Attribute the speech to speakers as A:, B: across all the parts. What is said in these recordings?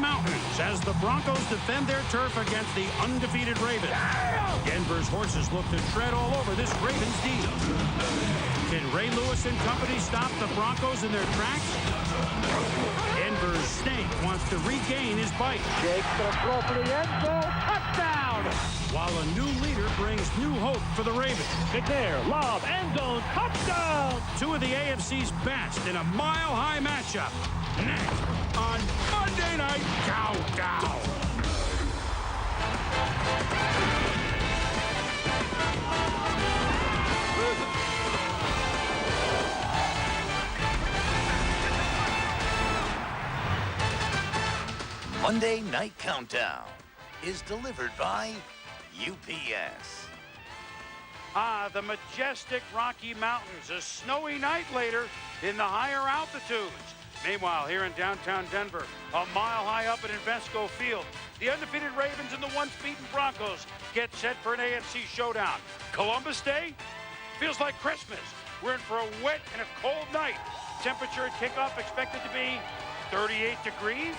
A: Mountains as the Broncos defend their turf against the undefeated Ravens. Denver's horses look to tread all over this Ravens D. Can Ray Lewis and company stop the Broncos in their tracks? Denver's Snake wants to regain his bite.
B: Jake's going to throw for the end zone. Touchdown!
A: While a new leader brings new hope for the Ravens.
B: McNair, lob, end zone, touchdown!
A: Two of the AFC's best in a mile-high matchup. Next on Monday Night Countdown.
C: Monday Night Countdown is delivered by UPS.
A: The majestic Rocky Mountains, a snowy night later in the higher altitudes. Meanwhile, here in downtown Denver, a mile high up at Invesco Field, the undefeated Ravens and the once-beaten Broncos get set for an AFC showdown. Columbus Day feels like Christmas. We're in for a wet and a cold night. Temperature at kickoff expected to be 38 degrees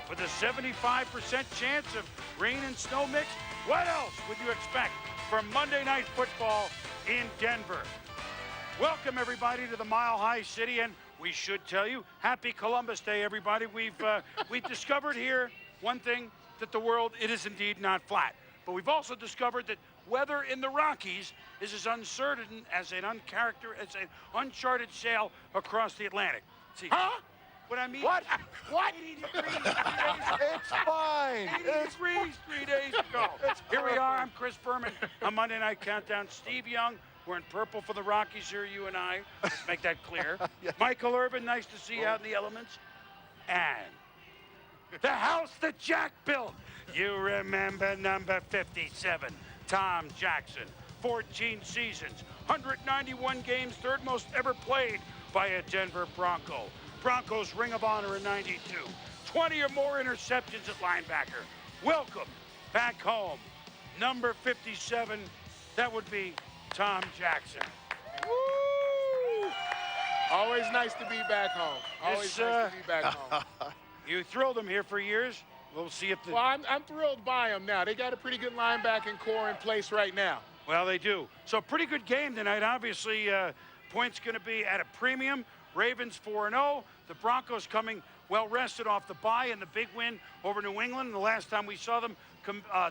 A: with a 75% chance of rain and snow mix. What else would you expect from Monday Night Football in Denver? Welcome, everybody, to the Mile High City, and we should tell you, happy Columbus Day, everybody. We've discovered here one thing, that the world, it is indeed not flat. But we've also discovered that weather in the Rockies is as uncertain as an uncharted sail across the Atlantic. See,
D: huh?
A: What I mean?
D: What?
A: 80 degrees 3 days ago.
D: It's fine.
A: 80 degrees 3 days ago. Here we are. I'm Chris Berman on Monday Night Countdown. Steve Young, we're in purple for the Rockies here, you and I. Let's make that clear.
D: Yes.
A: Michael Irvin, nice to see you out in the elements. And the house that Jack built. You remember number 57, Tom Jackson. 14 seasons, 191 games, third most ever played by a Denver Bronco. Broncos Ring of Honor in 92. 20 or more interceptions at linebacker. Welcome back home. Number 57, that would be Tom Jackson.
D: Woo! Always nice to be back home. Always nice to be back home.
A: You thrilled him here for years. We'll see if the...
D: Well, I'm thrilled by them now. They got a pretty good linebacking core in place right now.
A: Well, they do. So pretty good game tonight. Obviously, points going to be at a premium. Ravens 4-0. The Broncos coming well rested off the bye and the big win over New England. The last time we saw them,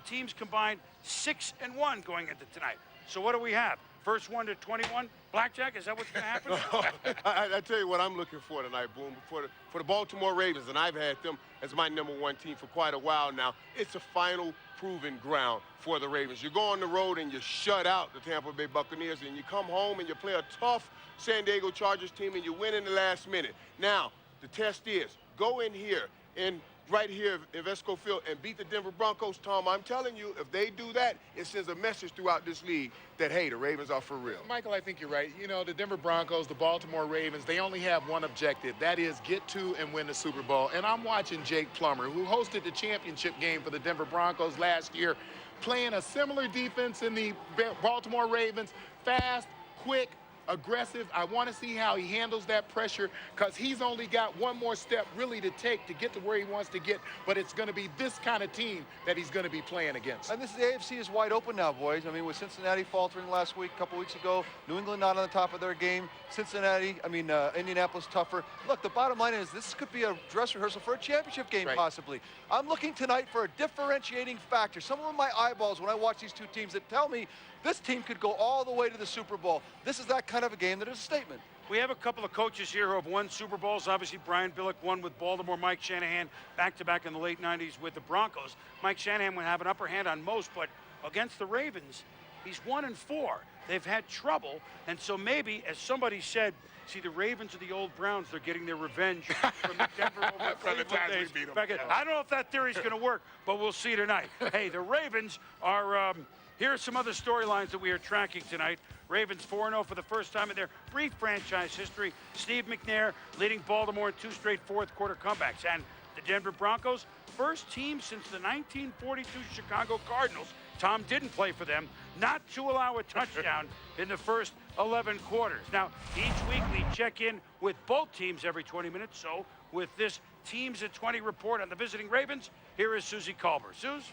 A: teams combined 6-1 going into tonight. So what do we have? First one to 21. Blackjack, is that what's going to happen?
E: I tell you what I'm looking for tonight, Boom. For the Baltimore Ravens, and I've had them as my #1 team for quite a while now. It's a final proven ground for the Ravens. You go on the road and you shut out the Tampa Bay Buccaneers, and you come home and you play a tough San Diego Chargers team and you win in the last minute. Now, the test is, go in here and right here in Invesco Field and beat the Denver Broncos. Tom, I'm telling you, if they do that, it sends a message throughout this league that, hey, the Ravens are for real.
D: Michael, I think you're right. You know, the Denver Broncos, the Baltimore Ravens, they only have one objective. That is get to and win the Super Bowl. And I'm watching Jake Plummer, who hosted the championship game for the Denver Broncos last year, playing a similar defense in the Baltimore Ravens, fast, quick, aggressive. I want to see how he handles that pressure because he's only got one more step really to take to get to where he wants to get, but it's going to be this kind of team that he's going to be playing against.
F: And this AFC is wide open now, boys. I mean, with Cincinnati faltering last week, a couple weeks ago, New England not on the top of their game, Indianapolis tougher. Look, the bottom line is this could be a dress rehearsal for a championship game,
D: right.
F: Possibly. I'm looking tonight for a differentiating factor. Some of my eyeballs when I watch these two teams that tell me this team could go all the way to the Super Bowl. This is that kind of a game that is a statement.
A: We have a couple of coaches here who have won Super Bowls. Obviously, Brian Billick won with Baltimore. Mike Shanahan back-to-back in the late 90s with the Broncos. Mike Shanahan would have an upper hand on most, but against the Ravens, he's 1-4. They've had trouble, and so maybe, as somebody said, see, the Ravens are the old Browns. They're getting their revenge from the Denver over
D: From the
A: Cleveland
D: times we
A: days.
D: beat 'em.
A: I don't know if that theory's going to work, but we'll see tonight. Hey, the Ravens are... here are some other storylines that we are tracking tonight. Ravens 4-0 for the first time in their brief franchise history. Steve McNair leading Baltimore in 2 straight fourth-quarter comebacks. And the Denver Broncos, first team since the 1942 Chicago Cardinals, Tom didn't play for them, not to allow a touchdown in the first 11 quarters. Now, each week we check in with both teams every 20 minutes, so with this Teams at 20 report on the visiting Ravens. Here is Susie Culber. Suze?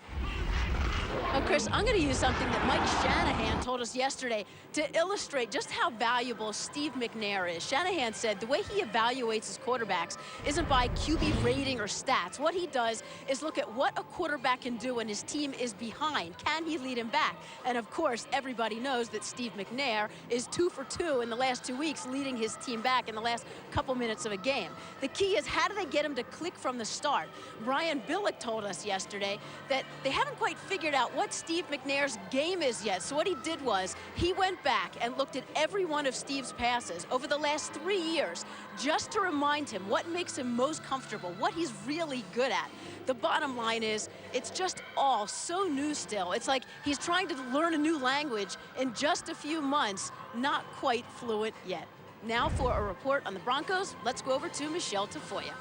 G: Now, Chris, I'm going to use something that Mike Shanahan told us yesterday to illustrate just how valuable Steve McNair is. Shanahan said the way he evaluates his quarterbacks isn't by QB rating or stats. What he does is look at what a quarterback can do when his team is behind. Can he lead him back? And of course, everybody knows that Steve McNair is 2 for 2 in the last 2 weeks, leading his team back in the last couple minutes of a game. The key is, how do they get him to click from the start? Brian Billick told us yesterday that they haven't quite figured out what Steve McNair's game is yet. So what he did was he went back and looked at every one of Steve's passes over the last 3 years just to remind him what makes him most comfortable, what he's really good at. The bottom line is, it's just all so new still. It's like he's trying to learn a new language in just a few months, not quite fluent yet. Now for a report on the Broncos, let's go over to Michelle Tafoya.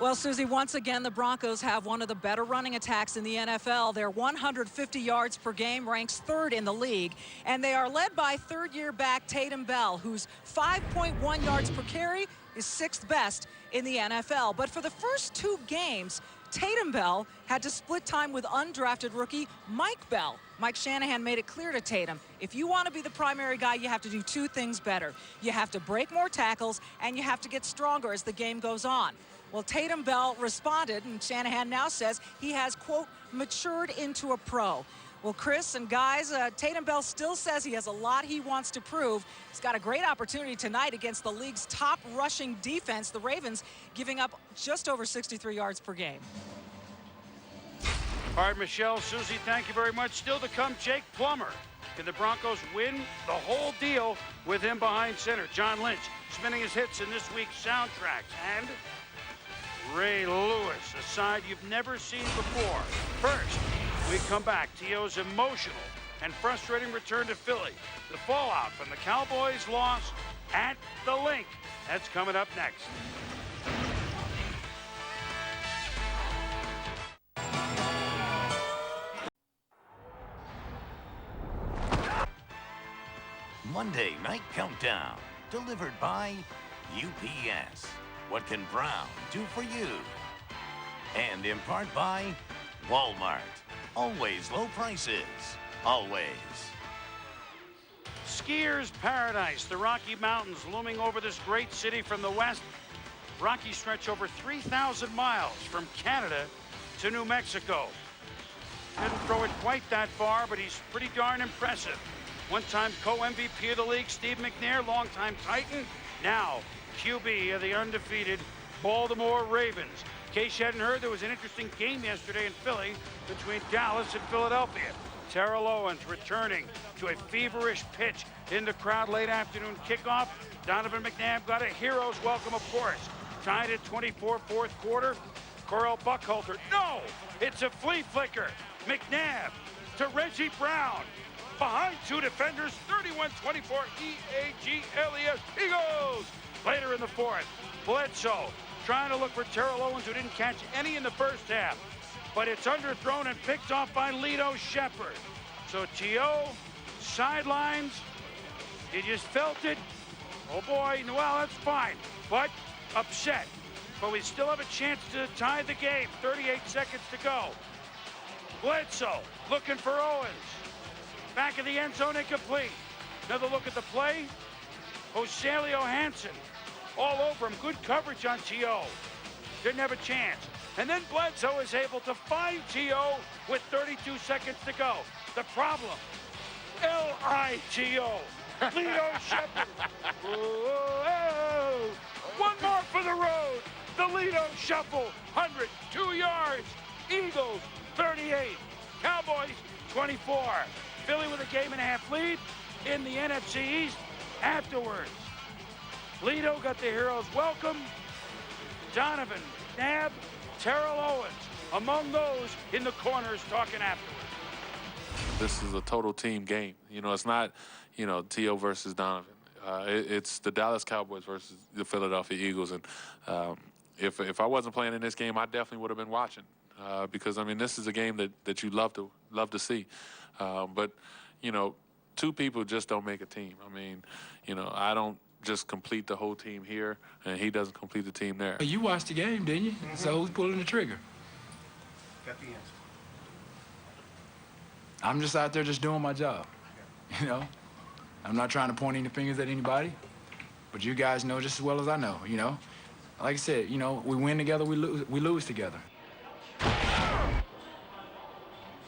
H: Well, Susie, once again, the Broncos have one of the better running attacks in the NFL. Their 150 yards per game ranks 3rd in the league, and they are led by third-year back Tatum Bell, whose 5.1 yards per carry is 6th best in the NFL. But for the first 2 games, Tatum Bell had to split time with undrafted rookie Mike Bell. Mike Shanahan made it clear to Tatum, if you want to be the primary guy, you have to do 2 things better. You have to break more tackles, and you have to get stronger as the game goes on. Well, Tatum Bell responded, and Shanahan now says he has, quote, matured into a pro. Well, Chris and guys, Tatum Bell still says he has a lot he wants to prove. He's got a great opportunity tonight against the league's top rushing defense, the Ravens, giving up just over 63 yards per game.
A: All right, Michelle, Susie, thank you very much. Still to come, Jake Plummer. Can the Broncos win the whole deal with him behind center? John Lynch spinning his hits in this week's soundtracks. And Ray Lewis, a side you've never seen before. First, we come back. T.O.'s emotional and frustrating return to Philly. The fallout from the Cowboys' loss at the Link. That's coming up next.
C: Monday Night Countdown, delivered by UPS. What can Brown do for you? And in part by Walmart. Always low prices. Always.
A: Skiers' paradise, the Rocky Mountains looming over this great city from the west. Rockies stretch over 3,000 miles from Canada to New Mexico. Didn't throw it quite that far, but he's pretty darn impressive. One-time co-MVP of the league, Steve McNair, longtime Titan. Now, QB of the undefeated Baltimore Ravens. In case you hadn't heard, there was an interesting game yesterday in Philly between Dallas and Philadelphia. Terrell Owens returning to a feverish pitch in the crowd late afternoon kickoff. Donovan McNabb got a hero's welcome, of course. Tied at 24 fourth quarter. Correll Buckhalter, no! It's a flea flicker. McNabb to Reggie Brown. Behind 2 defenders, 31-24, E-A-G-L-E-S, Eagles! Later in the 4th, Bledsoe trying to look for Terrell Owens, who didn't catch any in the first half. But it's underthrown and picked off by Lito Shepherd. So T.O. sidelines, you just felt it. Oh boy, well, that's fine, but upset. But we still have a chance to tie the game. 38 seconds to go. Bledsoe looking for Owens. Back of the end zone, incomplete. Another look at the play. Osalio Hansen all over him. Good coverage on T.O. Didn't have a chance. And then Bledsoe is able to find T.O. with 32 seconds to go. The problem, L-I-T-O. Lito Shepherd. Whoa. One more for the road. The Lito Shuffle, 102 yards. Eagles, 38. Cowboys, 24. Philly with a game-and-a-half lead in the NFC East afterwards. Lito got the hero's welcome. Donovan, McNabb, Terrell Owens, among those in the corners talking afterwards.
I: This is a total team game. You know, it's not, you know, T.O. versus Donovan. It's the Dallas Cowboys versus the Philadelphia Eagles. And if I wasn't playing in this game, I definitely would have been watching. Because, I mean, this is a game that you love to see. But, you know, 2 people just don't make a team. I mean, you know, I don't just complete the whole team here, and he doesn't complete the team there.
J: You watched the game, didn't you? So who's pulling the trigger?
K: Got the answer.
J: I'm just out there just doing my job, you know? I'm not trying to point any fingers at anybody, but you guys know just as well as I know, you know? Like I said, you know, we win together, we lose together.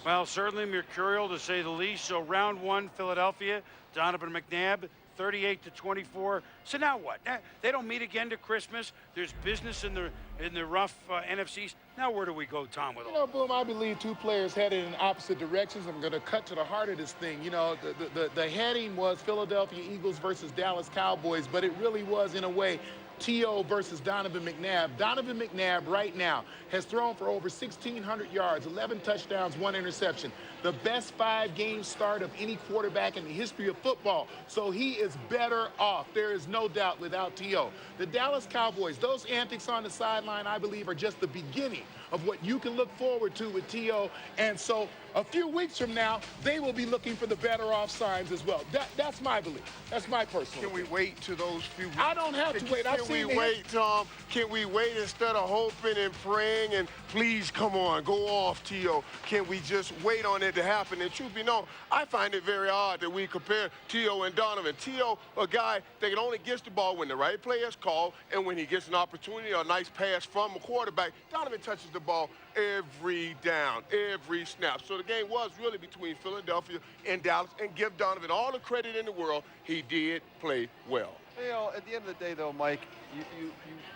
A: Well, certainly mercurial to say the least. So round one, Philadelphia, Donovan McNabb, 38-24. So now what? They don't meet again to Christmas. There's business in the rough NFCs. Now where do we go, Tom? With
D: You know, Boom, I believe two players headed in opposite directions. I'm going to cut to the heart of this thing. You know, the heading was Philadelphia Eagles versus Dallas Cowboys, but it really was, in a way, T.O. versus Donovan McNabb. Donovan McNabb right now has thrown for over 1,600 yards, 11 touchdowns, 1 interception. The best 5-game start of any quarterback in the history of football. So he is better off. There is no doubt without T.O. The Dallas Cowboys, those antics on the sideline, I believe, are just the beginning of what you can look forward to with T.O. And so a few weeks from now, they will be looking for the better off signs as well. That's my belief. That's my personal
E: Can we wait to those few weeks?
D: I don't have to wait.
E: Can we wait, Tom? Can we wait instead of hoping and praying and please come on, go off, T.O.? Can we just wait on it to happen? And truth be known, I find it very odd that we compare T.O. and Donovan. T.O., a guy that only gets the ball when the right play is called and when he gets an opportunity or a nice pass from a quarterback. Donovan touches the ball every down, every snap. So the game was really between Philadelphia and Dallas, and give Donovan all the credit in the world. He did play well.
F: You know, at the end of the day, though, Mike,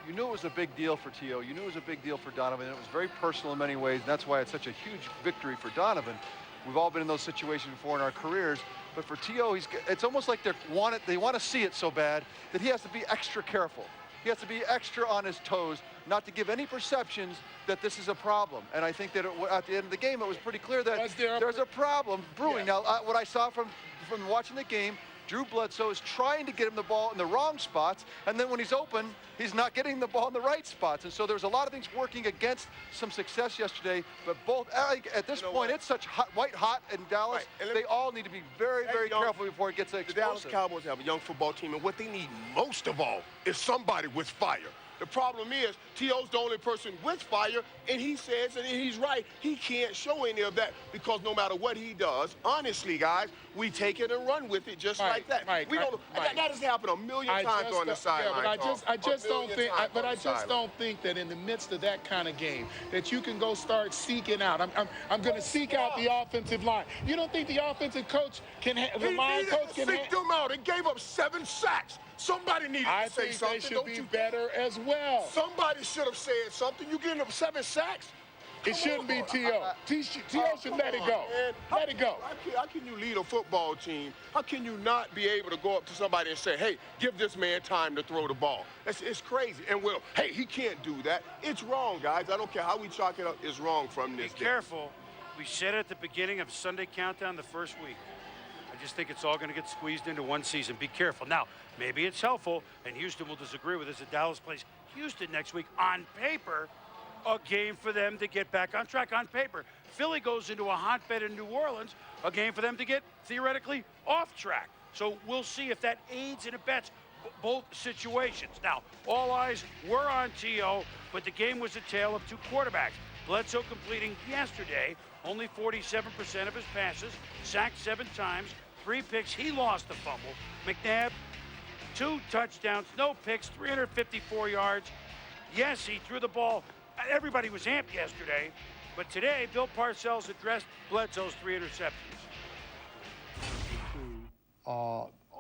F: you knew it was a big deal for T.O. You knew it was a big deal for Donovan. It was very personal in many ways, and that's why it's such a huge victory for Donovan. We've all been in those situations before in our careers, but for T.O., it's almost like they want to see it so bad that he has to be extra careful. He has to be extra on his toes, not to give any perceptions that this is a problem. And I think that at the end of the game, it was pretty clear that there's a problem brewing.
D: Yeah.
F: Now, what I saw from watching the game, Drew Bledsoe is trying to get him the ball in the wrong spots, and then when he's open, he's not getting the ball in the right spots. And so there's a lot of things working against some success yesterday, but both, at this point, it's such white hot in Dallas,
E: right.
F: they all need to be very, very careful before it gets explosive.
E: The Dallas Cowboys have a young football team, and what they need most of all is somebody with fire. The problem is, T.O.'s the only person with fire, and he says, and he's right, he can't show any of that because no matter what he does, honestly, guys, we take it and run with it just like that. We don't. That has happened a million times on the sideline.
D: Yeah, I just don't think that in the midst of that kind of game that you can go start seeking out. I'm going to seek out the offensive line. You don't think the offensive coach can? The line coach can
E: seek them out. It gave up 7 sacks. Somebody needed to say something.
D: I think they should be better as well.
E: Somebody should have said something. You getting up 7 sacks?
D: It shouldn't be T.O. T.O. should let it go. Let it go.
E: How can you lead a football team? How can you not be able to go up to somebody and say, hey, give this man time to throw the ball? It's crazy. And well, hey, he can't do that. It's wrong, guys. I don't care how we chalk it up. It's wrong from this.
A: Be careful. We said at the beginning of Sunday Countdown the first week. I just think it's all going to get squeezed into one season. Be careful. Now, maybe it's helpful, and Houston will disagree with this, that Dallas plays Houston next week. On paper, a game for them to get back on track. On paper, Philly goes into a hotbed in New Orleans, a game for them to get, theoretically, off track. So we'll see if that aids and abets both situations. Now, all eyes were on T.O., but the game was a tale of 2 quarterbacks. Bledsoe completing yesterday only 47% of his passes, sacked 7 times, 3 picks. He lost the fumble. McNabb, 2 touchdowns, no picks, 354 yards. Yes, he threw the ball. Everybody was amped yesterday, but today Bill Parcells addressed Bledsoe's 3 interceptions.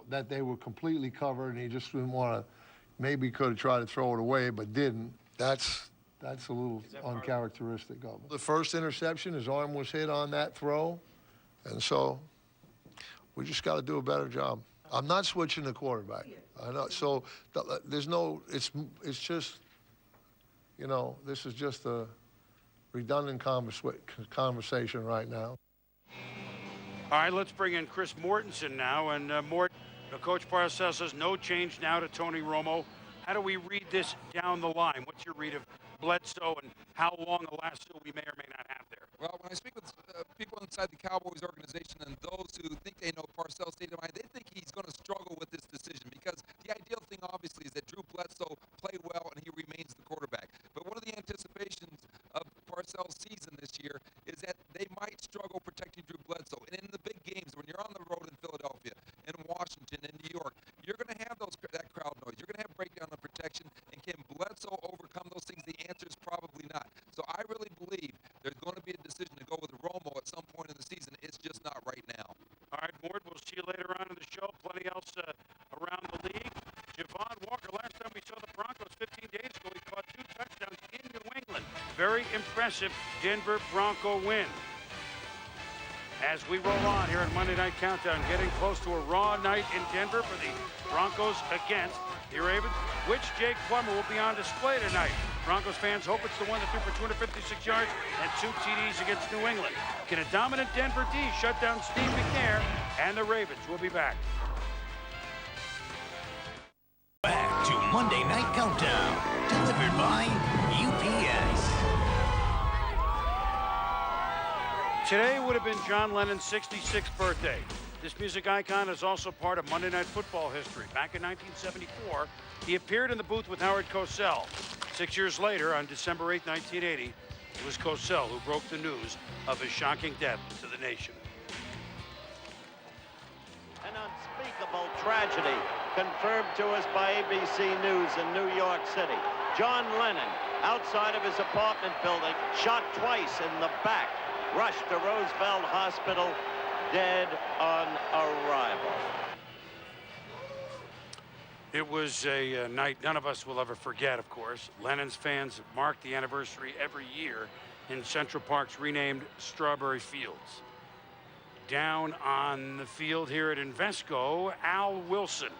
L: That they were completely covered, and he just didn't want to. Maybe could have tried to throw it away, but didn't. That's a little uncharacteristic of him. The first interception, his arm was hit on that throw, and so we just got to do a better job. I'm not switching the quarterback. I know. So there's no. It's just, you know, this is just a redundant conversation right now.
A: All right, let's bring in Chris Mortensen now. And Coach Parcells says no change now to Tony Romo. How do we read this down the line? What's your read of Bledsoe and how long a lasso we may or may not have there?
M: Well, when I speak with people inside the Cowboys organization and those who think they know Parcells' state of mind, they think he's going to struggle with this decision because the ideal thing season this year is that they might struggle protecting Drew Bledsoe. And in the big games, when you're on the road in Philadelphia, in Washington, in New York, you're going to have that crowd noise. You're going to have breakdown of protection. And can Bledsoe overcome those things? The answer is probably not. So I really believe there's going to be a decision to go with Romo at some point in the season. It's just not right now.
A: All right, Mort, we'll see you later on in the show. Plenty else around the league. Javon Walker, last time we saw the Broncos 15 days ago, he caught 2 touchdowns in New England. Very impressive Denver Bronco win. As we roll on here at Monday Night Countdown, getting close to a raw night in Denver for the Broncos against the Ravens. Which Jake Plummer will be on display tonight? Broncos fans hope it's the one that threw for 256 yards and 2 TDs against New England. Can a dominant Denver D shut down Steve McNair and the Ravens? We'll be back.
C: Back to Monday Night Countdown, delivered by UPS.
A: Today would have been John Lennon's 66th birthday. This music icon is also part of Monday Night Football history. Back in 1974, he appeared in the booth with Howard Cosell. 6 years later, on December 8, 1980, it was Cosell who broke the news of his shocking death to the nation.
N: An unspeakable tragedy confirmed to us by ABC News in New York City. John Lennon, outside of his apartment building, shot twice in the back, rushed to Roosevelt Hospital, dead on arrival.
A: It was a night none of us will ever forget, of course. Lennon's fans mark the anniversary every year in Central Park's renamed Strawberry Fields. Down on the field here at Invesco, Al Wilson,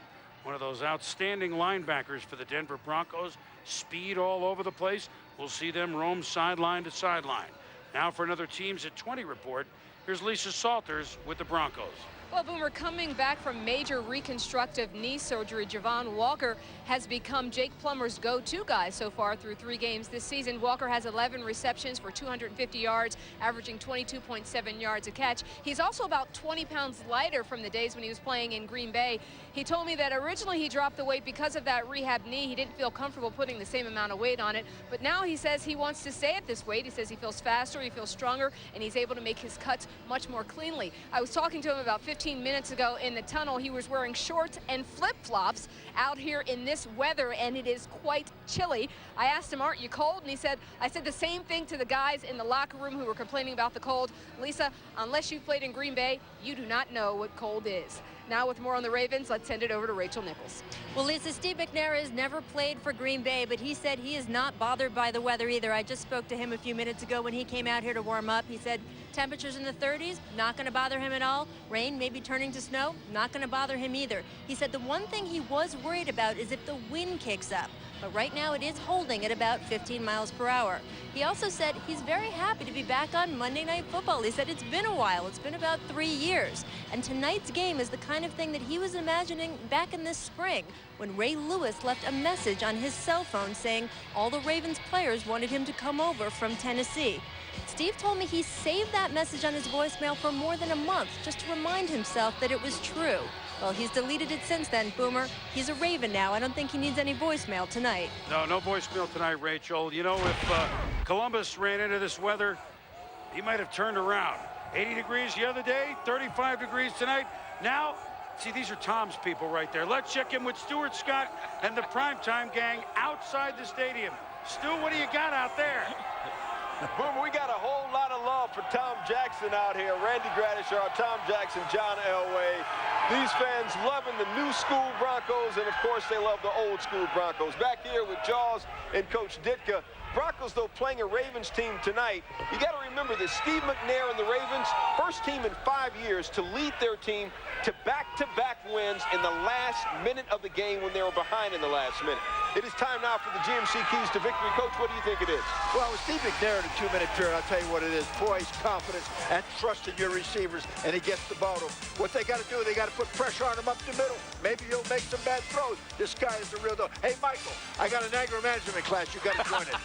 A: one of those outstanding linebackers for the Denver Broncos. Speed all over the place. We'll see them roam sideline to sideline. Now for another Teams at 20 report, here's Lisa Salters with the Broncos.
O: Well, Boomer, coming back from major reconstructive knee surgery, Javon Walker has become Jake Plummer's go-to guy so far through 3 games this season. Walker has 11 receptions for 250 yards, averaging 22.7 yards a catch. He's also about 20 pounds lighter from the days when he was playing in Green Bay. He told me that originally he dropped the weight because of that rehab knee. He didn't feel comfortable putting the same amount of weight on it, but now he says he wants to stay at this weight. He says he feels faster, he feels stronger, and he's able to make his cuts much more cleanly. I was talking to him about 15 minutes ago in the tunnel. He was wearing shorts and flip-flops out here in this weather, and it is quite chilly. I asked him, aren't you cold? And he said, I said the same thing to the guys in the locker room who were complaining about the cold. Lisa, unless you played in Green Bay, you do not know what cold is. Now with more on the Ravens, let's send it over to Rachel Nichols.
P: Well, Lisa, Steve McNair has never played for Green Bay, but he said he is not bothered by the weather either. I just spoke to him a few minutes ago when he came out here to warm up. He said temperatures in the 30s, not going to bother him at all. Rain maybe turning to snow, not going to bother him either. He said the one thing he was worried about is if the wind kicks up. But right now it is holding at about 15 miles per hour. He also said he's very happy to be back on Monday Night Football. He said it's been a while. It's been about 3 years. And tonight's game is the kind of thing that he was imagining back in this spring when Ray Lewis left a message on his cell phone saying all the Ravens players wanted him to come over from Tennessee. Steve told me he saved that message on his voicemail for more than a month just to remind himself that it was true. Well, he's deleted it since then, Boomer. He's a Raven now. I don't think he needs any voicemail tonight.
A: No voicemail tonight, Rachel. You know, if Columbus ran into this weather, he might have turned around. 80 degrees the other day, 35 degrees tonight. Now, see, these are Tom's people right there. Let's check in with Stuart Scott and the primetime gang outside the stadium. Stu, what do you got out there?
Q: Boomer, we got a whole lot of love for Tom Jackson out here. Randy Gradishar, Tom Jackson, John Elway. These fans loving the new school Broncos, and of course they love the old school Broncos. Back here with Jaws and Coach Ditka. Broncos, though, playing a Ravens team tonight. You got to remember that Steve McNair and the Ravens, first team in 5 years to lead their team to back-to-back wins in the last minute of the game when they were behind in the last minute. It is time now for the GMC keys to victory. Coach, what do you think it is?
R: Well, with Steve McNair in a 2-minute period, I'll tell you what it is. Poise, confidence, and trust in your receivers, and he gets the ball to them. What they got to do, they got to put pressure on him up the middle. Maybe he'll make some bad throws. This guy is the real deal. Hey, Michael, I got an anger management class. You got to join it.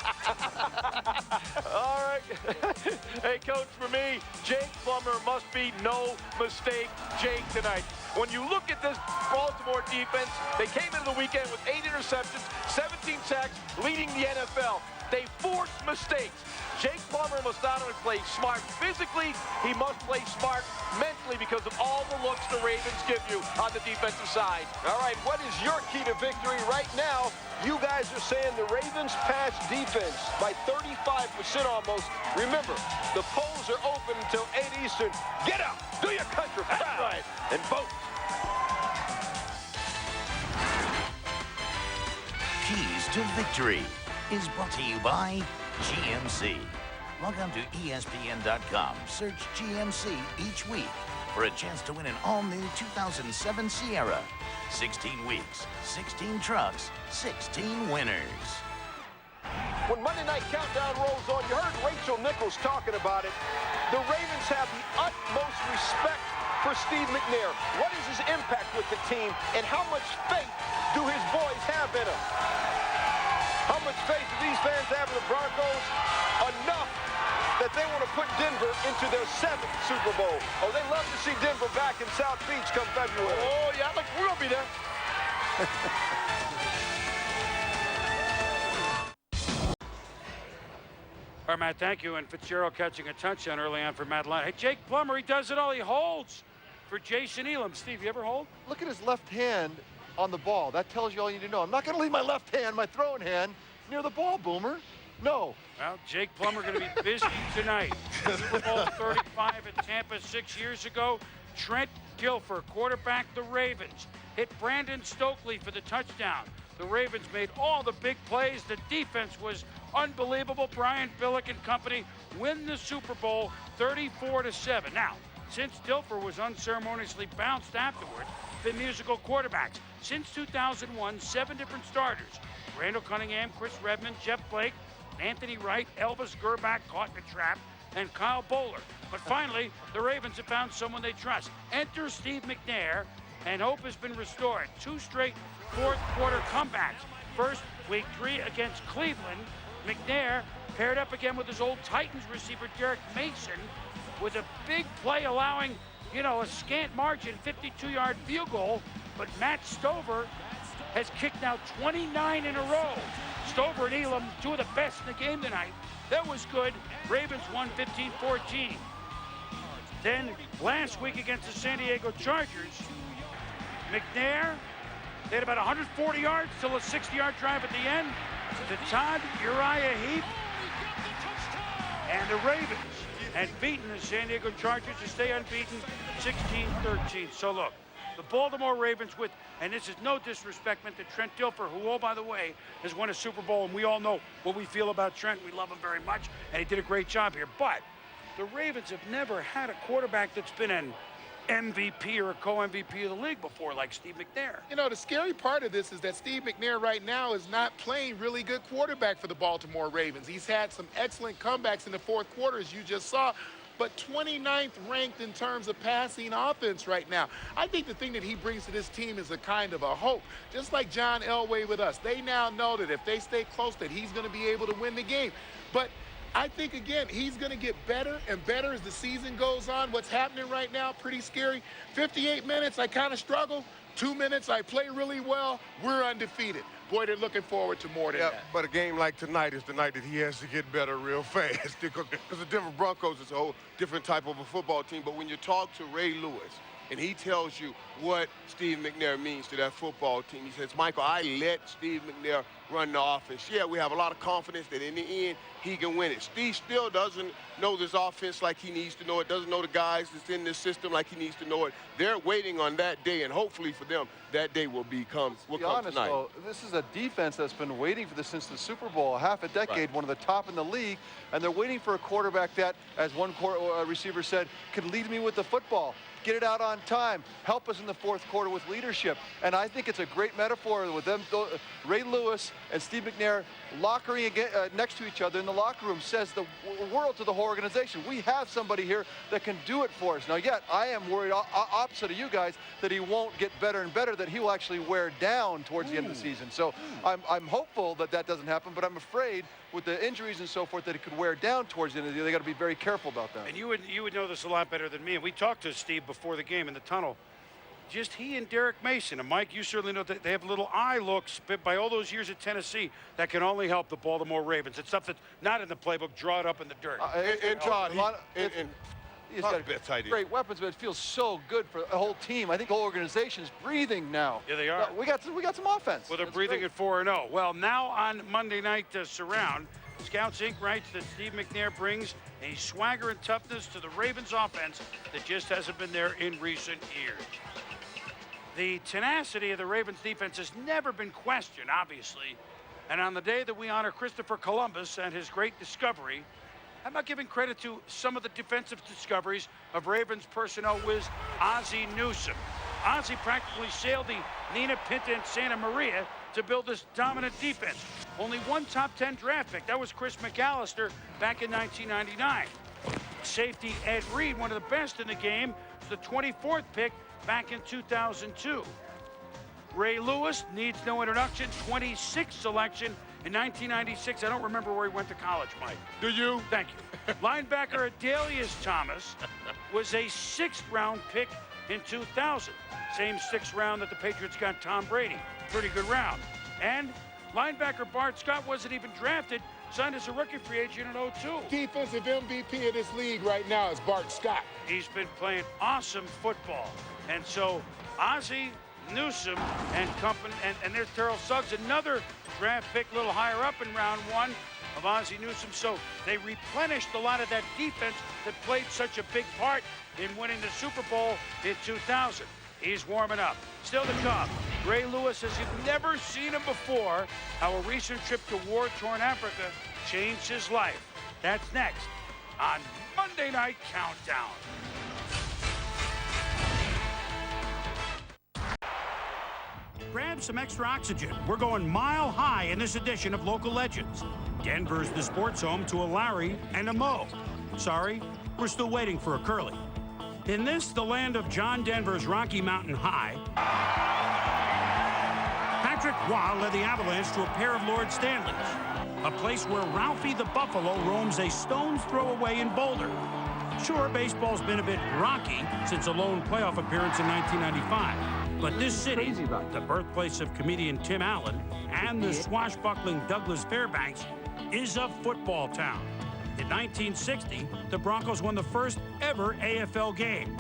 Q: All right. Hey, Coach, for me, Jake Plummer must be no mistake Jake tonight. When you look at this Baltimore defense, they came into the weekend with 8 interceptions, 17 sacks, leading the NFL. They forced mistakes. Jake Plummer must not only play smart physically, he must play smart mentally because of all the looks the Ravens give you on the defensive side. All right, what is your key to victory right now? You guys are saying the Ravens pass defense by 35% almost. Remember, the polls are open until 8 Eastern. Get out, do your country proud, right, and vote.
C: Keys to Victory is brought to you by GMC. Log on to espn.com, search GMC each week for a chance to win an all-new 2007 Sierra. 16 weeks, 16 trucks, 16 winners.
Q: When Monday Night Countdown rolls on, you heard Rachel Nichols talking about it. The Ravens have the utmost respect for Steve McNair. What is his impact with the team, and how much faith do his boys have in him? How much faith do these fans have in the Broncos? Enough that they want to put Denver into their 7th Super Bowl. Oh, they love to see Denver back in South Beach come February.
E: Oh, yeah, we're going to be there.
A: All right, Matt, thank you. And Fitzgerald catching a touchdown early on for Matt Lyon. Hey, Jake Plummer, he does it all. He holds for Jason Elam. Steve, you ever hold?
F: Look at his left hand on the ball. That tells you all you need to know. I'm not going to leave my left hand, my throwing hand, near the ball, Boomer. No.
A: Well, Jake Plummer going to be busy tonight. Super Bowl 35 at Tampa 6 years ago. Trent Dilfer, quarterback the Ravens, hit Brandon Stokely for the touchdown. The Ravens made all the big plays. The defense was unbelievable. Brian Billick and company win the Super Bowl 34-7. Now, since Dilfer was unceremoniously bounced afterward, the musical quarterbacks. Since 2001, 7 different starters. Randall Cunningham, Chris Redmond, Jeff Blake, Anthony Wright, Elvis Gerbach caught in the trap, and Kyle Bowler. But finally, the Ravens have found someone they trust. Enter Steve McNair, and hope has been restored. 2 straight fourth-quarter comebacks. First, week 3 against Cleveland. McNair paired up again with his old Titans receiver, Derek Mason, with a big play allowing, a scant margin, 52-yard field goal. But Matt Stover has kicked now 29 in a row. Stover and Elam, 2 of the best in the game tonight. That was good. Ravens won 15-14. Then last week against the San Diego Chargers, McNair, they had about 140 yards till a 60-yard drive at the end to Todd Uriah Heep. And the Ravens had beaten the San Diego Chargers to stay unbeaten 16-13. So look, the Baltimore Ravens with, and this is no disrespect meant to Trent Dilfer, who, oh, by the way, has won a Super Bowl, and we all know what we feel about Trent. We love him very much, and he did a great job here. But the Ravens have never had a quarterback that's been an MVP or a co-MVP of the league before, like Steve McNair.
D: The scary part of this is that Steve McNair right now is not playing really good quarterback for the Baltimore Ravens. He's had some excellent comebacks in the fourth quarter, as you just saw, but 29th ranked in terms of passing offense right now. I think the thing that he brings to this team is a kind of a hope. Just like John Elway with us, they now know that if they stay close, that he's going to be able to win the game. But I think, again, he's going to get better and better as the season goes on. What's happening right now, pretty scary. 58 minutes, I kind of struggle. 2 minutes, I play really well. We're undefeated. Boy, they're looking forward to more than that.
E: But a game like tonight is the night that he has to get better real fast because the Denver Broncos is a whole different type of a football team. But when you talk to Ray Lewis, and he tells you what Steve McNair means to that football team, he says, Michael, I let Steve McNair run the offense. Yeah, we have a lot of confidence that in the end, he can win it. Steve still doesn't know this offense like he needs to know it, doesn't know the guys that's in this system like he needs to know it. They're waiting on that day, and hopefully for them, that day will come tonight.
F: Though, this is a defense that's been waiting for this since the Super Bowl, half a decade, one of the top in the league, and they're waiting for a quarterback that, as one receiver said, could lead me with the football. Get it out on time, help us in the fourth quarter with leadership. And I think it's a great metaphor with them, Ray Lewis and Steve McNair lockering next to each other in the locker room, says the world to the whole organization. We have somebody here that can do it for us. Now, yet, I am worried, opposite of you guys, that he won't get better and better, that he will actually wear down towards the end of the season. So I'm hopeful that that doesn't happen, but I'm afraid with the injuries and so forth that it could wear down towards the end of the year. They got to be very careful about that.
A: And you would know this a lot better than me. And we talked to Steve before the game in the tunnel. just he and Derek Mason. And Mike, you certainly know that they have little eye looks by all those years at Tennessee that can only help the Baltimore Ravens. It's stuff that's not in the playbook. Draw it up in the dirt.
E: And Todd,
F: he's got great weapons, but it feels so good for the whole team. I think the whole organization is breathing now.
A: Yeah, they are.
F: We got some offense.
A: Well, they're breathing at 4-0. Well, now on Monday Night Surround, Scouts Inc. writes that Steve McNair brings a swagger and toughness to the Ravens offense that just hasn't been there in recent years. The tenacity of the Ravens defense has never been questioned, obviously. And on the day that we honor Christopher Columbus and his great discovery, I'm not giving credit to some of the defensive discoveries of Ravens personnel whiz Ozzie Newsome. Ozzie practically sailed the Nina Pinta and Santa Maria to build this dominant defense. Only one top 10 draft pick. That was Chris McAllister back in 1999. Safety Ed Reed, one of the best in the game, was the 24th pick back in 2002. Ray Lewis needs no introduction, 26th selection in 1996. I don't remember where he went to college, Mike.
E: Do you?
A: Thank you. Linebacker Adelius Thomas was a 6th round pick in 2000. Same 6th round that the Patriots got Tom Brady. Pretty good round. And linebacker Bart Scott wasn't even drafted, signed as a rookie free agent in 02.
D: Defensive MVP of this league right now is Bart Scott.
A: He's been playing awesome football. And so Ozzie Newsome and company, and there's Terrell Suggs, another draft pick a little higher up in round 1 of Ozzie Newsome. So they replenished a lot of that defense that played such a big part in winning the Super Bowl in 2000. He's warming up. Still to come, Ray Lewis, as you've never seen him before, how a recent trip to war-torn Africa changed his life. That's next on Monday Night Countdown. Grab some extra oxygen. We're going mile high in this edition of Local Legends. Denver's the sports home to a Larry and a Mo. Sorry, we're still waiting for a Curly. In this, the land of John Denver's Rocky Mountain High, Patrick Waugh led the Avalanche to a pair of Lord Stanleys, a place where Ralphie the Buffalo roams a stone's throw away in Boulder. Sure, baseball's been a bit rocky since a lone playoff appearance in 1995, but this city, the birthplace of comedian Tim Allen and the swashbuckling Douglas Fairbanks, is a football town. In 1960, the Broncos won the first ever AFL game.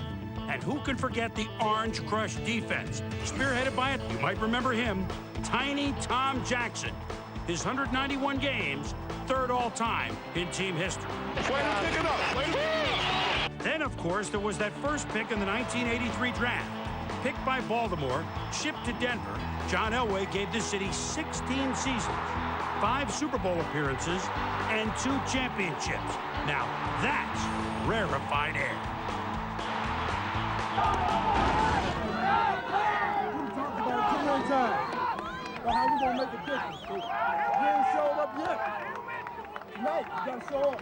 A: And who can forget the Orange Crush defense? Spearheaded by it, you might remember him, Tiny Tom Jackson. His 191 games, 3rd all-time in team history. Then, of course, there was that first pick in the 1983 draft. Picked by Baltimore, shipped to Denver, John Elway gave this city 16 seasons, 5 Super Bowl appearances, and 2 championships. Now, that's rarefied air.
S: But how we gonna make a difference? We ain't showed up yet. Tonight, we gotta show up.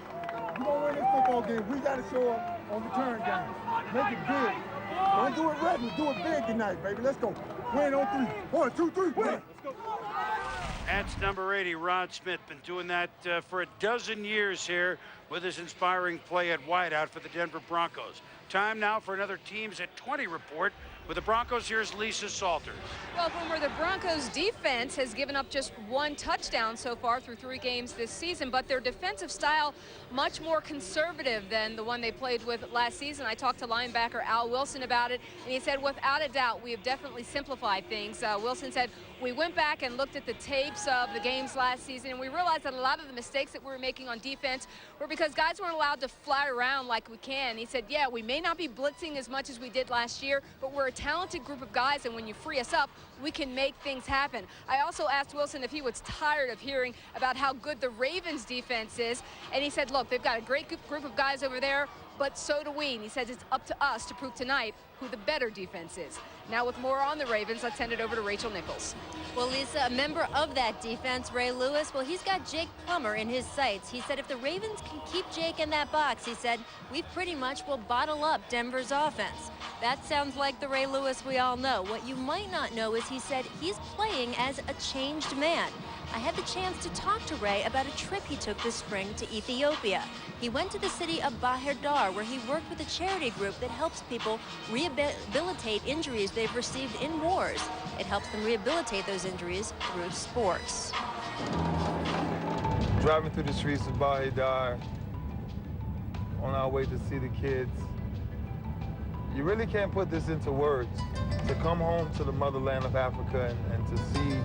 S: We gonna win this football game. We gotta show up on return games. Make it big. Don't do it regular, do it big tonight, baby. Let's go. Win on 3. 1, 2, 3, win. Let's go.
A: That's number 80, Rod Smith. Been doing that for a dozen years here with his inspiring play at wideout for the Denver Broncos. Time now for another Teams at 20 report. With the Broncos, here's Lisa Salters.
O: Well, Boomer, the Broncos defense has given up just 1 touchdown so far through 3 games this season, but their defensive style much more conservative than the one they played with last season. I talked to linebacker Al Wilson about it, and he said, without a doubt, we have definitely simplified things. Wilson said, we went back and looked at the tapes of the games last season, and we realized that a lot of the mistakes that we were making on defense were because guys weren't allowed to fly around like we can. He said, yeah, we may not be blitzing as much as we did last year, but we're a talented group of guys, and when you free us up, we can make things happen. I also asked Wilson if he was tired of hearing about how good the Ravens defense is, and he said, look, they've got a great group of guys over there, but so do we. And he says it's up to us to prove tonight who the better defense is. Now with more on the Ravens, let's send it over to Rachel Nichols.
P: Well, Lisa, a member of that defense, Ray Lewis, well, he's got Jake Plummer in his sights. He said if the Ravens can keep Jake in that box, he said, we pretty much will bottle up Denver's offense. That sounds like the Ray Lewis we all know. What you might not know is he said he's playing as a changed man. I had the chance to talk to Ray about a trip he took this spring to Ethiopia. He went to the city of Bahir Dar, where he worked with a charity group that helps people rehabilitate injuries they've received in wars. It helps them rehabilitate those injuries through sports.
T: Driving through the streets of Bahir Dar, on our way to see the kids, you really can't put this into words. To come home to the motherland of Africa and to see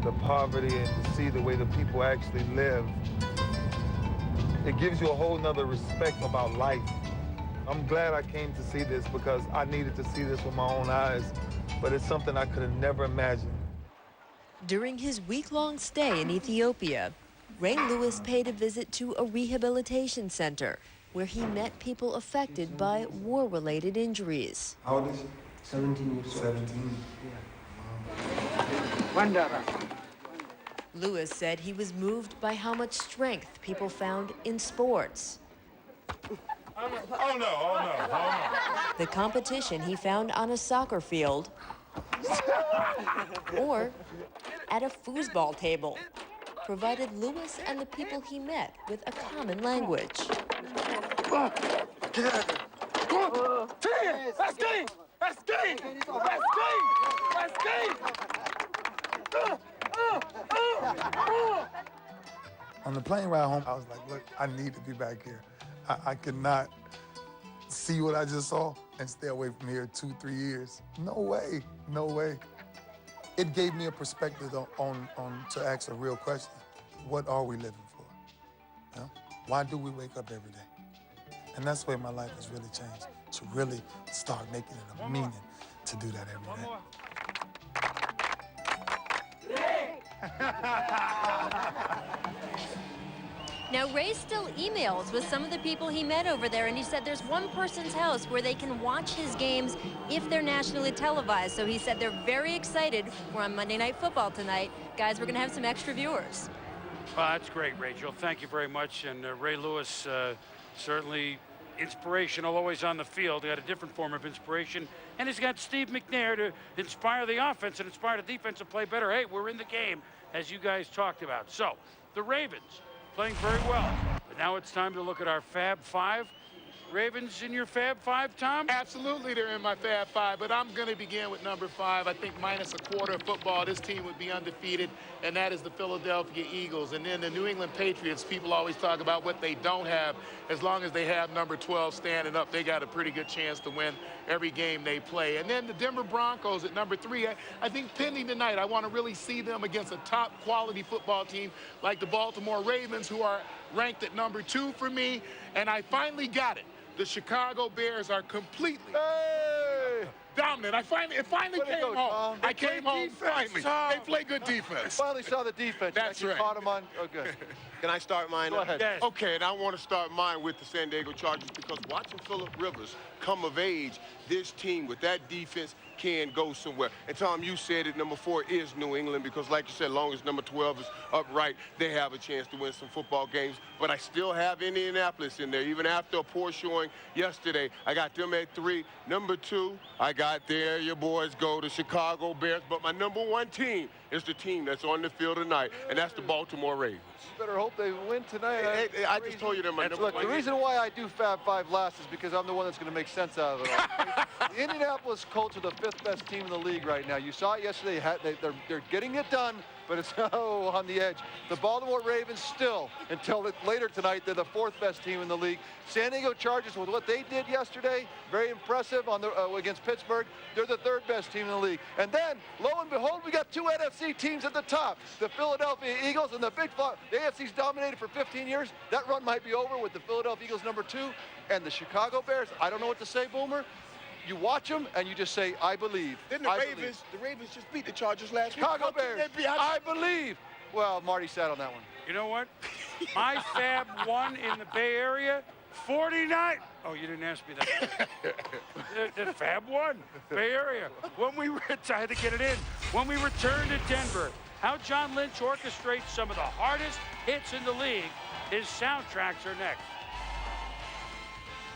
T: the poverty and to see the way the people actually live, it gives you a whole nother respect about life. I'm glad I came to see this because I needed to see this with my own eyes, but it's something I could have never imagined.
U: During his week-long stay in Ethiopia, Ray Lewis paid a visit to a rehabilitation center where he met people affected by war-related injuries.
T: How old is he?
K: 17 years old.
T: 17.
U: Lewis said he was moved by how much strength people found in sports.
T: Oh no.
U: The competition he found on a soccer field or at a foosball table provided Lewis and the people he met with a common language.
T: That's game! That's game! That's game! That's game!
V: On the plane ride home, I was like, look, I need to be back here. I could not see what I just saw and stay away from here 2-3 years. No way, no way. It gave me a perspective on to ask a real question. What are we living for? You know? Why do we wake up every day? And that's the way my life has really changed, to really start making it a meaning to do that every day.
P: Now, Ray still emails with some of the people he met over there, and he said there's one person's house where they can watch his games if they're nationally televised. So he said they're very excited. We're on Monday Night Football tonight. Guys, we're going to have some extra viewers.
A: That's great, Rachel. Thank you very much. And Ray Lewis, certainly inspirational, always on the field. He got a different form of inspiration. And he's got Steve McNair to inspire the offense and inspire the defense to play better. Hey, we're in the game, as you guys talked about. So, the Ravens playing very well. But now it's time to look at our Fab Five. Ravens in your Fab Five, Tom?
D: Absolutely, they're in my Fab Five, but I'm going to begin with number 5. I think minus a quarter of football, this team would be undefeated, and that is the Philadelphia Eagles. And then the New England Patriots, people always talk about what they don't have. As long as they have number 12 standing up, they got a pretty good chance to win every game they play. And then the Denver Broncos at number 3, I think pending tonight, I want to really see them against a top quality football team like the Baltimore Ravens, who are ranked at number 2 for me, and I finally got it. The Chicago Bears are completely dominant. It finally came home. I came home finally. They play good defense.
F: Finally saw the defense.
D: That's right.
F: Caught him on. Oh, good.
E: Can I start mine?
F: Go ahead.
D: Yes.
E: Okay, and I want to start mine with the San Diego Chargers because watching Phillip Rivers come of age, this team with that defense can go somewhere. And Tom, you said it, number 4 is New England because like you said, as long as number 12 is upright, they have a chance to win some football games. But I still have Indianapolis in there. Even after a poor showing yesterday, I got them at 3. Number 2, I got there your boys go, the Chicago Bears. But my number 1 team is the team that's on the field tonight, and that's the Baltimore Ravens.
F: You better hope they win tonight.
E: I just told you they're my number 1.
F: Look, the reason why I do Fab 5 last is because I'm the one that's going to make sense out of it all. The Indianapolis Colts are the 5th best team in the league right now. You saw it yesterday. They're getting it done, but it's on the edge. The Baltimore Ravens still, until later tonight, they're the 4th best team in the league. San Diego Chargers, with what they did yesterday, very impressive on against Pittsburgh. They're the 3rd best team in the league. And then, lo and behold, we got 2 NFC teams at the top. The Philadelphia Eagles and the the AFC's dominated for 15 years. That run might be over with the Philadelphia Eagles number 2 and the Chicago Bears. I don't know what to say, Boomer. You watch them and you just say, I believe.
E: Then the Ravens just beat the Chargers last week.
F: Chicago Bears, I believe. Well, Marty sat on that one.
A: You know what? My Fab 1 in the Bay Area, 49. Oh, you didn't ask me that. the Fab 1, Bay Area. I had to get it in. When we return to Denver, how John Lynch orchestrates some of the hardest hits in the league. His soundtracks are next.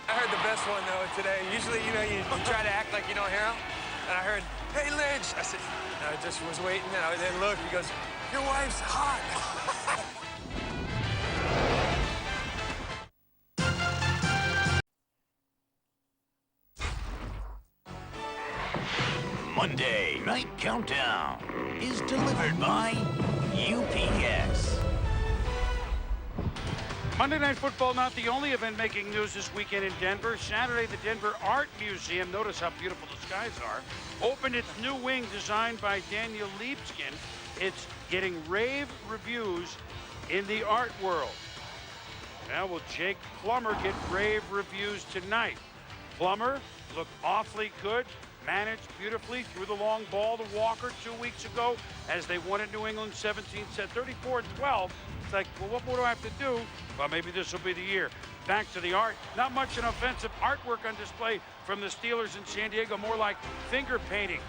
W: I heard the best one, though, today. Usually, you try to act like you don't hear him. And I heard, hey, Lynch. I said, I just was waiting. And I didn't look. He goes, Your wife's hot.
C: Monday Night Countdown is delivered by UPS.
A: Monday Night Football, not the only event making news this weekend in Denver. Saturday, the Denver Art Museum, notice how beautiful the skies are, opened its new wing designed by Daniel Liebskin. It's getting rave reviews in the art world. Now, will Jake Plummer get rave reviews tonight? Plummer looked awfully good, managed beautifully, threw the long ball to Walker 2 weeks ago as they won at New England 17 set 34-12. It's like, well, what more do I have to do? Well, maybe this will be the year. Back to the art. Not much an offensive artwork on display from the Steelers in San Diego, more like finger painting.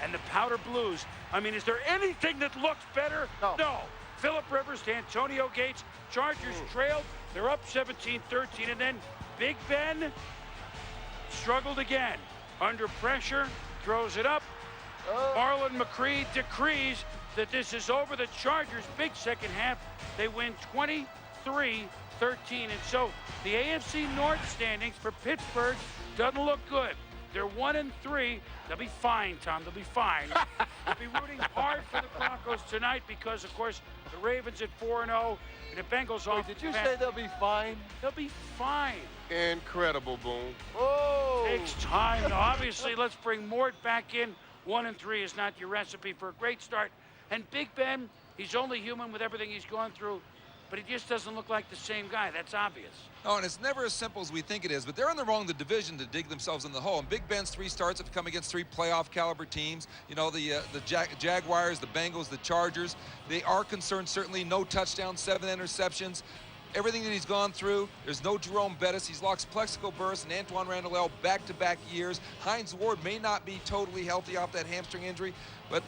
A: And the powder blues. I mean, is there anything that looks better? No. Phillip Rivers to Antonio Gates. Chargers trailed. They're up 17-13. And then Big Ben struggled again. Under pressure, throws it up. Marlon McCree decrees that this is over. The Chargers, big second half. They win 23-13. And so the AFC North standings for Pittsburgh doesn't look good. They're 1-3. They'll be fine, Tom. They'll be fine. We'll be rooting hard for the Broncos tonight because, of course, the Ravens at 4-0 and the Bengals off.
F: Did you say they'll be fine?
A: They'll be fine.
E: Incredible, Boom.
F: Oh!
A: Takes time. Now, obviously, let's bring Mort back in. 1-3 is not your recipe for a great start. And Big Ben, he's only human with everything he's gone through, but he just doesn't look like the same guy. That's obvious.
M: Oh, and it's never as simple as we think it is, but they're in the wrong division to dig themselves in the hole. And Big Ben's 3 starts have come against 3 playoff caliber teams. You know, the Jaguars, the Bengals, the Chargers. They are concerned, certainly. No touchdowns, 7 interceptions. Everything that he's gone through, there's no Jerome Bettis. He's lost Plexico Burress and Antoine Randall back-to-back years. Hines Ward may not be totally healthy off that hamstring injury, but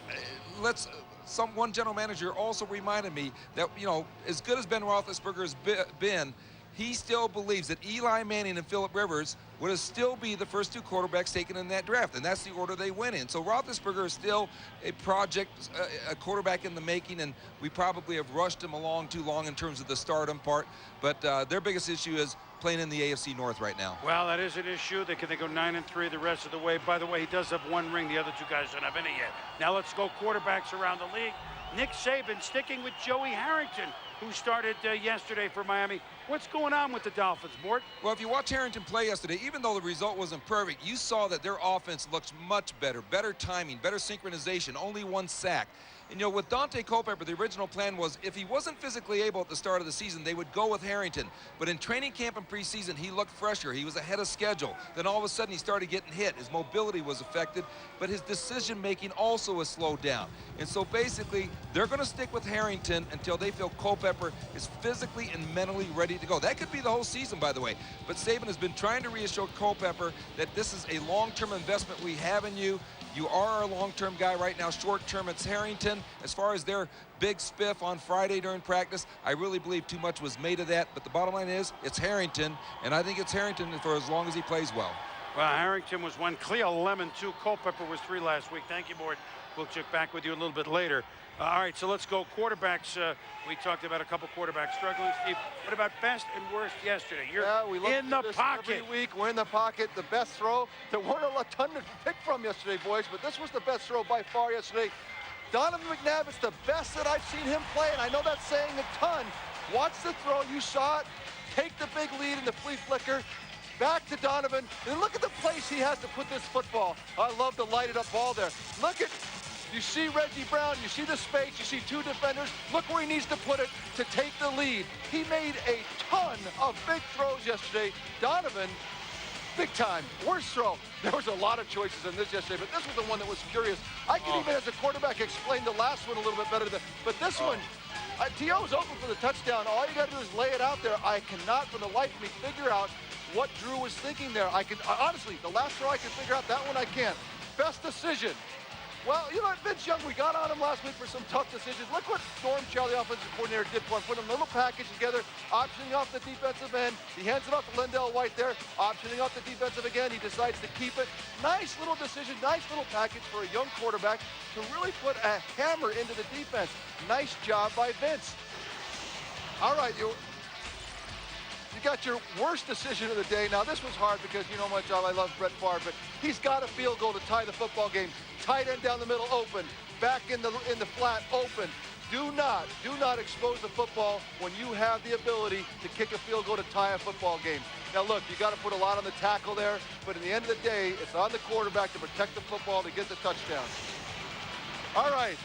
M: one general manager also reminded me that, you know, as good as Ben Roethlisberger has been, he still believes that Eli Manning and Phillip Rivers would still be the first 2 quarterbacks taken in that draft, and that's the order they went in. So Roethlisberger is still a project, a quarterback in the making, and we probably have rushed him along too long in terms of the stardom part. But their biggest issue is playing in the AFC North right now.
A: Well, that is an issue. They go 9-3 the rest of the way. By the way, he does have 1 ring. The other 2 guys don't have any yet. Now let's go quarterbacks around the league. Nick Saban sticking with Joey Harrington, who started yesterday for Miami. What's going on with the Dolphins, Mort?
M: Well, if you watch Harrington play yesterday, even though the result wasn't perfect, you saw that their offense looks much better. Better timing, better synchronization, only 1 sack. And, you know, with Dante Culpepper, the original plan was if he wasn't physically able at the start of the season, they would go with Harrington. But in training camp and preseason, he looked fresher. He was ahead of schedule. Then all of a sudden, he started getting hit. His mobility was affected, but his decision-making also was slowed down. And so basically, they're going to stick with Harrington until they feel Culpepper is physically and mentally ready to go. That could be the whole season, by the way. But Saban has been trying to reassure Culpepper that this is a long-term investment we have in you. You are our long-term guy right now. Short-term, it's Harrington. As far as their big spiff on Friday during practice, I really believe too much was made of that. But the bottom line is, it's Harrington, and I think it's Harrington for as long as he plays well.
A: Well, Harrington was 1. Cleo Lemon 2. Culpepper was 3 last week. Thank you, Mort. We'll check back with you a little bit later. All right, so let's go quarterbacks. We talked about a couple quarterbacks struggling. Steve, what about best and worst yesterday? You're
F: we look
A: in the pocket.
F: Every week, we're in the pocket. The best throw. There weren't a ton to pick from yesterday, boys, but this was the best throw by far yesterday. Donovan McNabb is the best that I've seen him play, and I know that's saying a ton. Watch the throw. You saw it. Take the big lead in the flea flicker. Back to Donovan. And look at the place he has to put this football. I love the lighted up ball there. Look at, you see Reggie Brown, you see the space, you see 2 defenders. Look where he needs to put it to take the lead. He made a ton of big throws yesterday. Donovan, big time. Worst throw. There was a lot of choices in this yesterday, but this was the one that was curious. I could even, as a quarterback, explain the last one a little bit better. But this one, T.O.'s open for the touchdown. All you got to do is lay it out there. I cannot, for the life of me, figure out what Drew was thinking there. Honestly, the last throw I can figure out, that one I can't. Best decision Well, you know what, Vince Young, we got on him last week for some tough decisions. Look what Norm Charlie, offensive coordinator, did for him. Put a little package together, optioning off the defensive end. He hands it off to Lindell White there, optioning off the defensive again. He decides to keep it. Nice little decision, nice little package for a young quarterback to really put a hammer into the defense. Nice job by Vince. All right, you got your worst decision of the day. Now, this was hard because you know my job. I love Brett Favre, but he's got a field goal to tie the football game. Tight end down the middle, open. Back in the flat, open. Do not expose the football when you have the ability to kick a field goal to tie a football game. Now, look, you got to put a lot on the tackle there, but at the end of the day, it's on the quarterback to protect the football to get the touchdown. All right.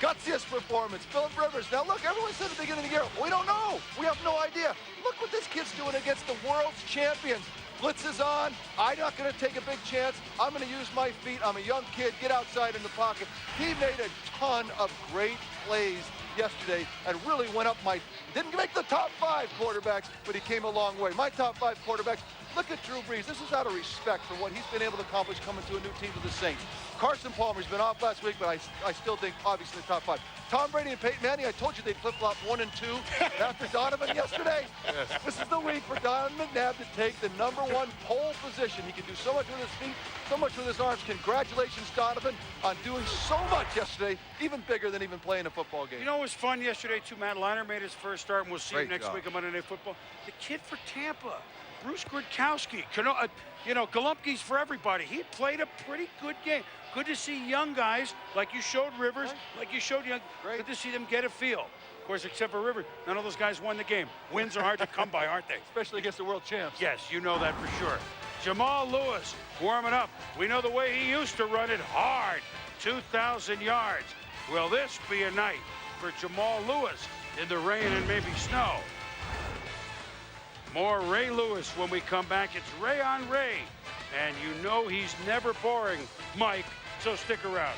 F: Gutsiest performance, Phillip Rivers. Now look, everyone said at the beginning of the year, we don't know. We have no idea. Look what this kid's doing against the world's champions. Blitz is on. I'm not going to take a big chance. I'm going to use my feet. I'm a young kid. Get outside in the pocket. He made a ton of great plays yesterday and really went up didn't make the top 5 quarterbacks, but he came a long way. My top 5 quarterbacks, look at Drew Brees. This is out of respect for what he's been able to accomplish coming to a new team with the Saints. Carson Palmer's been off last week, but I still think, obviously, the top 5. Tom Brady and Peyton Manning, I told you they'd flip-flop 1 and 2 after Donovan yesterday. Yes. This is the week for Donovan McNabb to take the #1 pole position. He can do so much with his feet, so much with his arms. Congratulations, Donovan, on doing so much yesterday, even bigger than even playing a football game.
A: You know what was fun yesterday, too? Matt Leinart made his first start, and we'll see him next
F: job.
A: week on Monday Night Football. The kid for Tampa, Bruce Grodkowski. You know, Golumpki's for everybody. He played a pretty good game. Good to see young guys, like you showed Rivers, like you showed Young. Good to see them get a feel. Of course, except for Rivers, none of those guys won the game. Wins are hard to come by, aren't they?
F: Especially against the world champs.
A: Yes, you know that for sure. Jamal Lewis warming up. We know the way he used to run it hard, 2,000 yards. Will this be a night for Jamal Lewis in the rain and maybe snow? More Ray Lewis when we come back. It's Ray on Ray. And you know he's never boring, Mike, so stick around.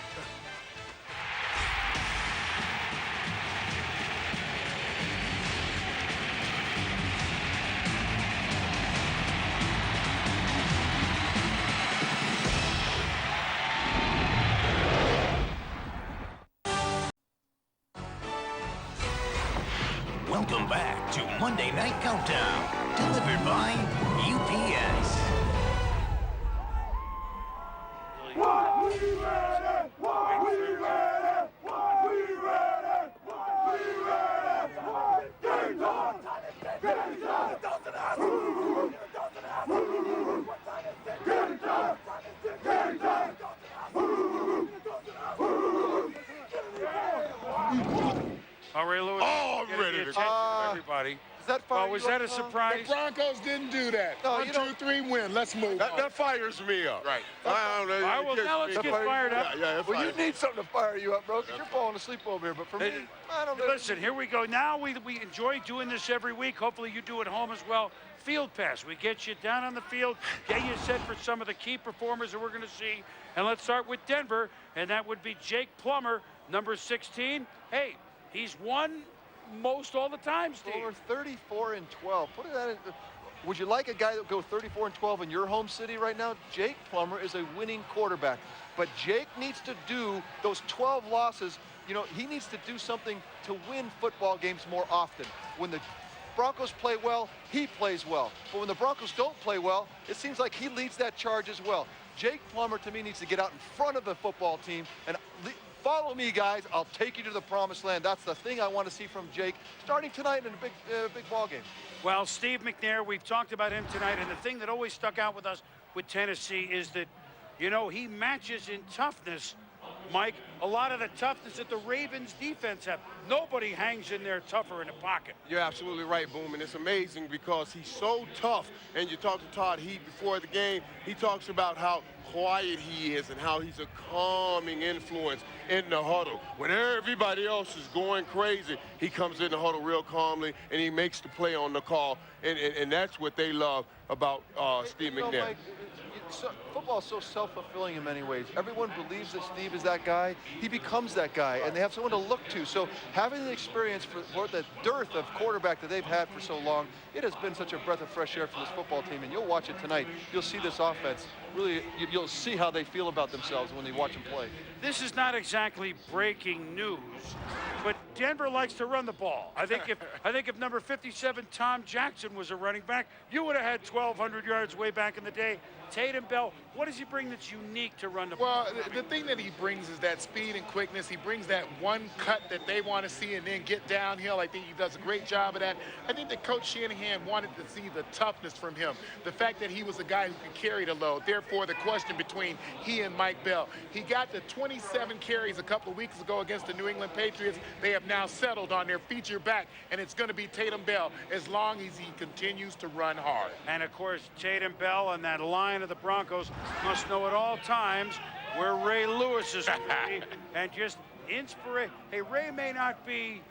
C: Welcome back to Monday Night Countdown, delivered by UPS.
A: Ray Lewis.
D: Oh, I'm ready to
A: go. Everybody.
F: Is that fire?
A: Was that a surprise?
D: The Broncos didn't do that.
F: No,
D: 1, 2, 3, win. Let's move.
E: That fires me up.
D: Right.
A: All right, well, now let's get fired up.
F: Well, you need something to fire you up, bro, because you're falling asleep over here. But for me, I don't know.
A: Listen, here we go. Now we enjoy doing this every week. Hopefully you do at home as well. Field Pass. We get you down on the field, get you set for some of the key performers that we're going to see. And let's start with Denver, and that would be Jake Plummer, number 16. Hey, he's won most all the time, Steve.
F: Over 34-12. Put that in. Would you like a guy that would go 34-12 in your home city right now? Jake Plummer is a winning quarterback. But Jake needs to do those 12 losses. You know, he needs to do something to win football games more often. When the Broncos play well, he plays well. But when the Broncos don't play well, it seems like he leads that charge as well. Jake Plummer, to me, needs to get out in front of the football team and follow me, guys. I'll take you to the promised land. That's the thing I want to see from Jake starting tonight in a big ball game.
A: Well, Steve McNair, we've talked about him tonight, and the thing that always stuck out with us with Tennessee is that, you know, he matches in toughness, Mike, a lot of the toughness that the Ravens defense have. Nobody hangs in there tougher in the pocket.
E: You're absolutely right, Boom, and it's amazing because he's so tough. And you talked to Todd Heap before the game. He talks about how quiet he is and how he's a calming influence in the huddle. When everybody else is going crazy, he comes in the huddle real calmly and he makes the play on the call. And that's what they love about Steve McNair.
F: Mike, football is so self-fulfilling in many ways. Everyone believes that Steve is that guy. He becomes that guy, and they have someone to look to. So having the experience for the dearth of quarterback that they've had for so long, it has been such a breath of fresh air for this football team. And you'll watch it tonight. You'll see this offense. Really, you'll see how they feel about themselves when they watch them play.
A: This is not exactly breaking news, but Denver likes to run the ball. I think if number 57 Tom Jackson was a running back, you would have had 1,200 yards way back in the day. Tatum Bell, what does he bring that's unique to run the ball?
D: Well, the thing that he brings is that speed and quickness. He brings that one cut that they want to see and then get downhill. I think he does a great job of that. I think that Coach Shanahan wanted to see the toughness from him, the fact that he was a guy who could carry the load. Therefore, the question between he and Mike Bell. He got the 27 carries a couple of weeks ago against the New England Patriots. They have now settled on their feature back, and it's going to be Tatum Bell as long as he continues to run hard.
A: And, of course, Tatum Bell and that line of the Broncos must know at all times where Ray Lewis is going to be, and just inspiration. Hey, Ray may not be,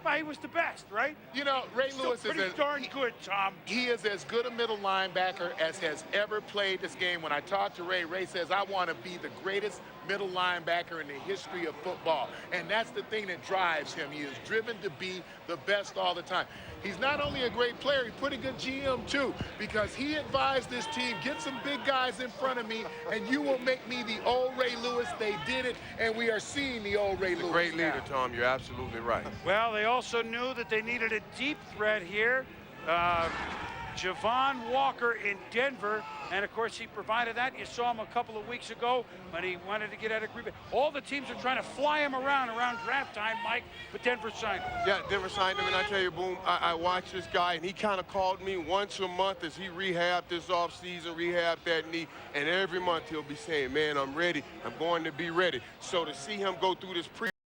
A: well, he was the best, right?
D: You know, Ray Lewis is
A: pretty darn good, Tom.
D: He is as good a middle linebacker as has ever played this game. When I talked to Ray, Ray says, I want to be the greatest middle linebacker in the history of football. And that's the thing that drives him. He is driven to be the best all the time. He's not only a great player, he's a pretty good GM too, because he advised this team, get some big guys in front of me, and you will make me the old Ray Lewis. They did it, and we are seeing the old Ray Lewis.
E: Great leader, Tom. You're absolutely right.
A: Well, they also knew that they needed a deep threat here. Javon Walker in Denver, and of course he provided that. You saw him a couple of weeks ago when he wanted to get out of Green Bay. All the teams are trying to fly him around draft time, Mike, but Denver signed him.
E: Yeah, Denver signed him, and I tell you, Boom, I watched this guy, and he kind of called me once a month as he rehabbed this offseason, rehabbed that knee, and every month he'll be saying, man, I'm ready. I'm going to be ready. So to see him go through this